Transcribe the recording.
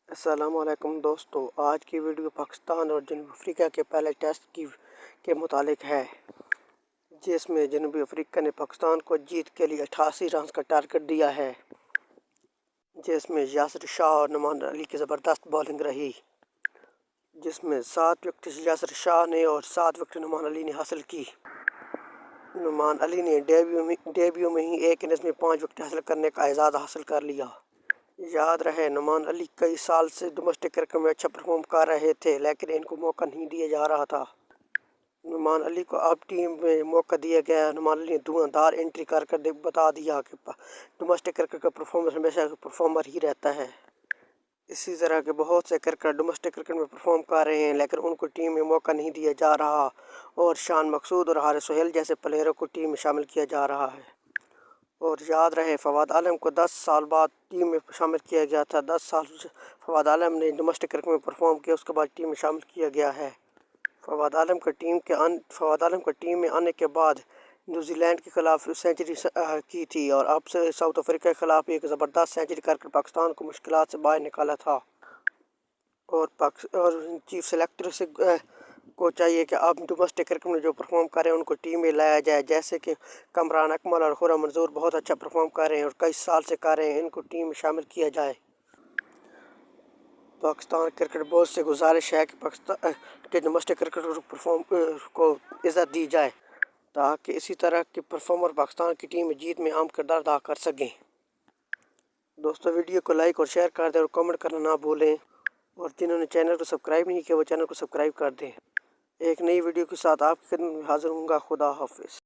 السلام علیکم دوستو، آج کی ویڈیو پاکستان اور جنوبی افریقہ کے پہلے ٹیسٹ کے متعلق ہے، جس میں جنوبی افریقہ نے پاکستان کو جیت کے لیے 88 رنز کا ٹارگٹ دیا ہے، جس میں یاسر شاہ اور نعمان علی کی زبردست بولنگ رہی، جس میں 7 وکٹ یاسر شاہ نے اور 7 وکٹ نعمان علی نے حاصل کی۔ نعمان علی نے ڈیبیو میں ہی ایک اننگز میں 5 وکٹ حاصل کرنے کا اعزاز حاصل کر لیا۔ یاد رہے، نعمان علی کئی سال سے ڈومیسٹک کرکٹ میں اچھا پرفارم کر رہے تھے، لیکن ان کو موقع نہیں دیا جا رہا تھا۔ نعمان علی کو اب ٹیم میں موقع دیا گیا۔ نعمان علی نے دھواں دھار انٹری کر بتا دیا کہ ڈومیسٹک کرکٹ کا پرفارمر ہمیشہ پرفارمر ہی رہتا ہے۔ اسی طرح کے بہت سے کرکٹر ڈومیسٹک کرکٹ میں پرفارم کر رہے ہیں، لیکن ان کو ٹیم میں موقع نہیں دیا جا رہا، اور شان مقصود اور حارث سہیل جیسے پلیئروں کو ٹیم میں شامل کیا جا رہا ہے۔ اور یاد رہے، فواد عالم کو 10 سال بعد ٹیم میں شامل کیا گیا تھا۔ 10 سال فواد عالم نے ڈومیسٹک کرکٹ میں پرفارم کیا، اس کے بعد ٹیم میں شامل کیا گیا ہے۔ فواد عالم کا ٹیم میں آنے کے بعد نیوزی لینڈ کے خلاف سینچری کی تھی، اور اب سے ساؤتھ افریقہ کے خلاف ایک زبردست سینچری کر کے پاکستان کو مشکلات سے باہر نکالا تھا۔ اور چیف سلیکٹر کو چاہیے کہ اب ڈومیسٹک کرکٹ میں جو پرفارم کر رہے ہیں ان کو ٹیم میں لایا جائے، جیسے کہ کمران اکمل اور خرم منظور بہت اچھا پرفارم کر رہے ہیں اور کئی سال سے کر رہے ہیں، ان کو ٹیم میں شامل کیا جائے۔ پاکستان کرکٹ بورڈ سے گزارش ہے کہ ڈومیسٹک کرکٹ کو عزت دی جائے، تاکہ اسی طرح کے پرفارمر پاکستان کی ٹیم میں جیت میں اہم کردار ادا کر سکیں۔ دوستو، ویڈیو کو لائک اور شیئر کر دیں اور کمنٹ کرنا نہ بھولیں، اور جنہوں نے چینل کو سبسکرائب نہیں کیا وہ چینل کو سبسکرائب کر دیں۔ ایک نئی ویڈیو کے ساتھ آپ کی خدمت میں حاضر ہوں گا۔ خدا حافظ۔